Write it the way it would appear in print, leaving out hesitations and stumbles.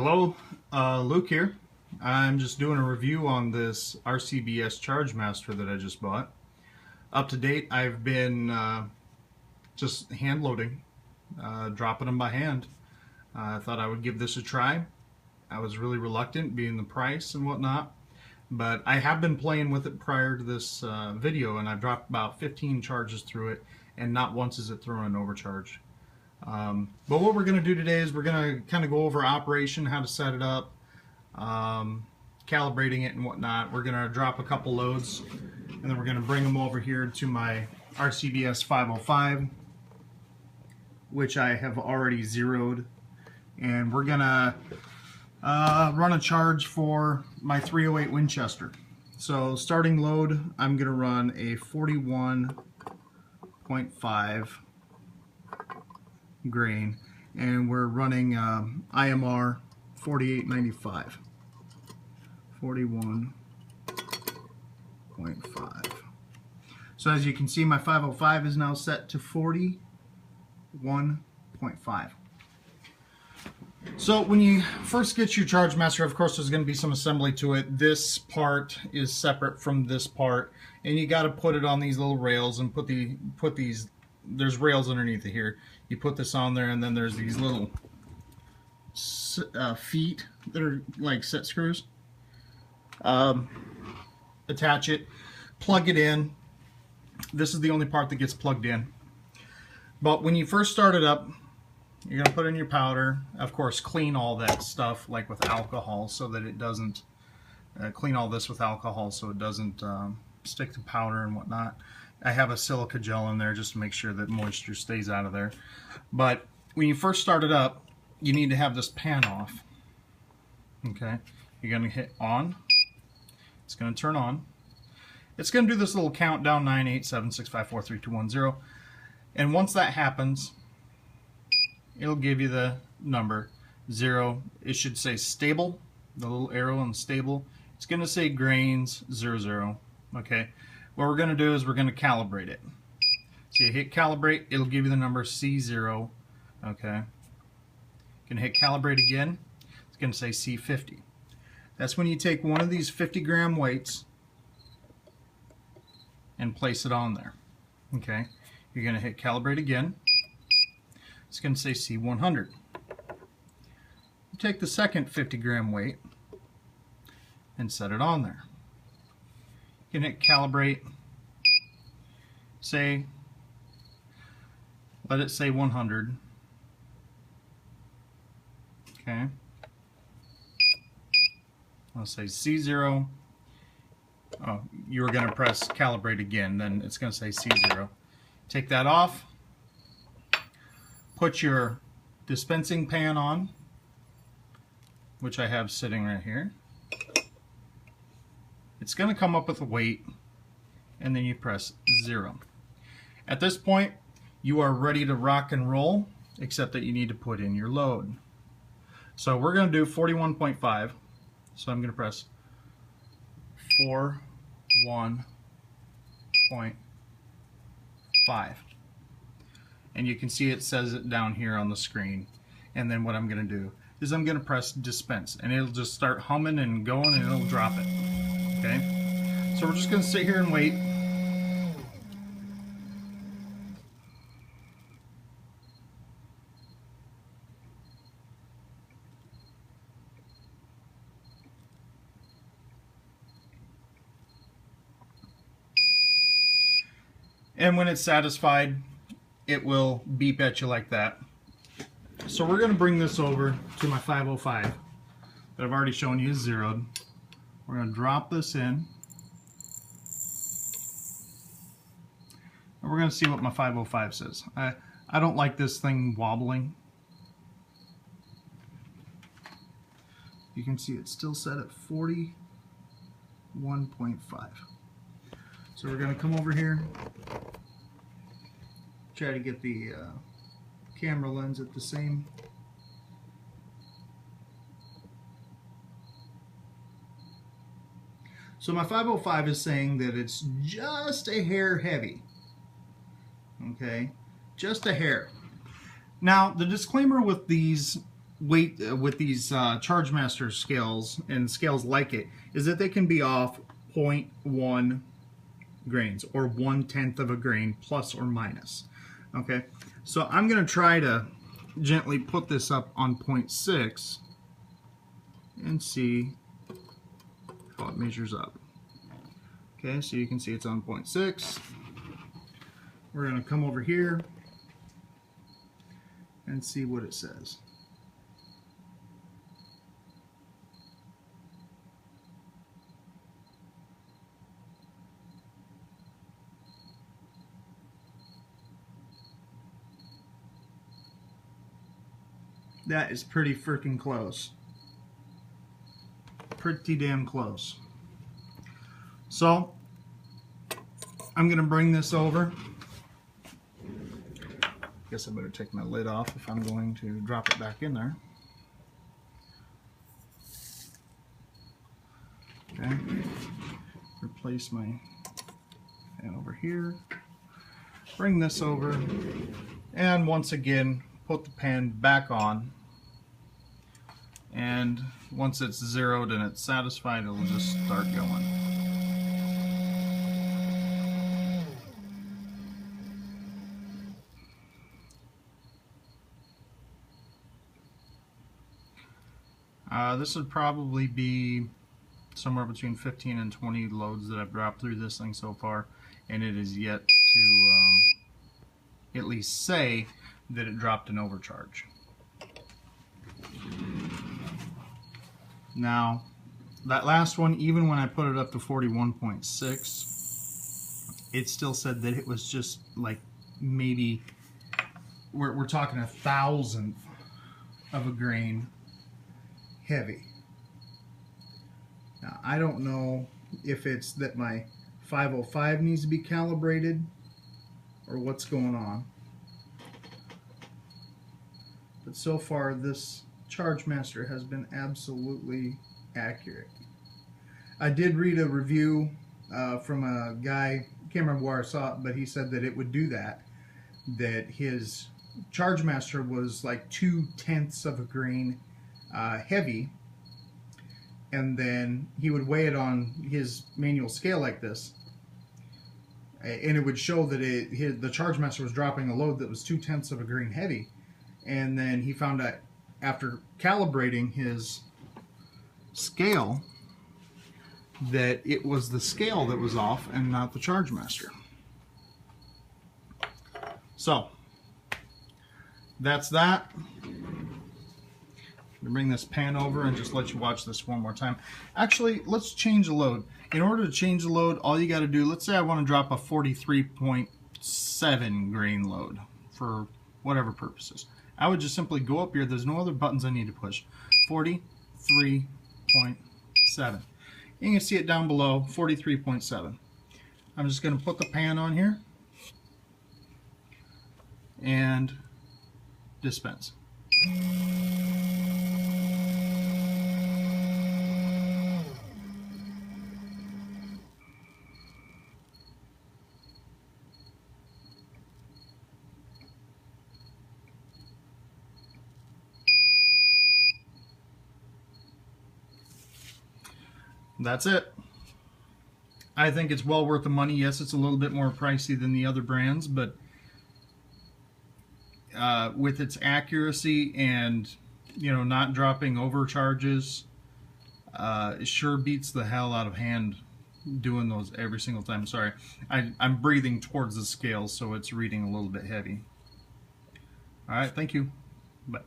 Hello, Luke here. I'm just doing a review on this RCBS Chargemaster that I just bought. Up to date, I've been just hand loading, dropping them by hand. I thought I would give this a try. I was really reluctant, being the price and whatnot, but I have been playing with it prior to this video, and I've dropped about 15 charges through it, and not once is it throwing an overcharge. But what we're going to do today is we're going to kind of go over operation, how to set it up, calibrating it and whatnot. We're going to drop a couple loads, and then we're going to bring them over here to my RCBS 505, which I have already zeroed, and we're going to run a charge for my 308 Winchester. So starting load, I'm going to run a 41.5 grain, and we're running IMR 4895. 41.5. So as you can see, my 505 is now set to 41.5. So when you first get your Chargemaster, of course there's going to be some assembly to it. This part is separate from this part, and you got to put it on these little rails and put these. There's rails underneath it here. You put this on there, and then there's these little feet that are like set screws. Attach it, plug it in. This is the only part that gets plugged in. But when you first start it up, you're going to put in your powder. Of course, clean all that stuff like with alcohol so that it doesn't, clean all this with alcohol so it doesn't stick to powder and whatnot. I have a silica gel in there just to make sure that moisture stays out of there. But when you first start it up, you need to have this pan off. Okay, you're going to hit on. It's going to turn on. It's going to do this little countdown, 9, 8, 7, 6, 5, 4, 3, 2, 1, 0. And once that happens, it'll give you the number 0. It should say stable, the little arrow on stable. It's going to say grains 00. Okay. What we're going to do is we're going to calibrate it. So you hit calibrate, it'll give you the number C0. Okay. You can hit calibrate again. It's going to say C50. That's when you take one of these 50-gram weights and place it on there. Okay. You're going to hit calibrate again. It's going to say C100. You take the second 50-gram weight and set it on there. You can hit calibrate, say, let it say 100. Okay. I'll say C0. Oh, you were going to press calibrate again, then it's going to say C0. Take that off. Put your dispensing pan on, which I have sitting right here. It's going to come up with a weight, and then you press 0. At this point, you are ready to rock and roll, except that you need to put in your load. So we're going to do 41.5. So I'm going to press 41.5. And you can see it says it down here on the screen. And then what I'm going to do is I'm going to press dispense, and it'll just start humming and going, and it'll drop it. Okay, so we're just going to sit here and wait. And when it's satisfied, it will beep at you like that. So we're going to bring this over to my 505 that I've already shown you is zeroed. We're going to drop this in, and we're going to see what my 505 says. I don't like this thing wobbling. You can see it's still set at 41.5. So we're going to come over here, try to get the camera lens at the same. So my 505 is saying that it's just a hair heavy. Okay, just a hair. Now, the disclaimer with these weight with these Chargemaster scales and scales like it is that they can be off 0.1 grains or 1/10 of a grain plus or minus. Okay, so I'm going to try to gently put this up on 0.6 and see how it measures up. Okay, so you can see it's on 0.6. We're going to come over here and see what it says. That is pretty freaking close. Pretty damn close. So, I'm going to bring this over. Guess I better take my lid off if I'm going to drop it back in there. Okay. Replace my fan over here. Bring this over. And once again, put the pan back on. And once it's zeroed and it's satisfied, it'll just start going. This would probably be somewhere between 15 and 20 loads that I've dropped through this thing so far, and it is yet to at least say that it dropped an overcharge. Now, that last one, even when I put it up to 41.6, it still said that it was just like maybe, we're talking 1/1000th of a grain heavy. Now, I don't know if it's that my 505 needs to be calibrated or what's going on. But so far, this Chargemaster has been absolutely accurate. I did read a review from a guy, can't remember where I saw it, but he said that it would do that. That his Chargemaster was like 2/10 of a grain heavy, and then he would weigh it on his manual scale like this, and it would show that the Chargemaster was dropping a load that was 2/10 of a grain heavy, and then he found out after calibrating his scale that it was the scale that was off and not the Chargemaster. So that's that. I'm going to bring this pan over and just let you watch this one more time. Actually, let's change the load. In order to change the load, all you got to do, let's say I want to drop a 43.7 grain load for whatever purposes. I would just simply go up here. There's no other buttons I need to push. 43.7. You can see it down below, 43.7. I'm just going to put the pan on here and dispense. That's it. I think it's well worth the money. Yes, it's a little bit more pricey than the other brands, but with its accuracy and, you know, not dropping overcharges, it sure beats the hell out of hand doing those every single time. Sorry, I'm breathing towards the scale, so it's reading a little bit heavy. All right, thank you. Bye.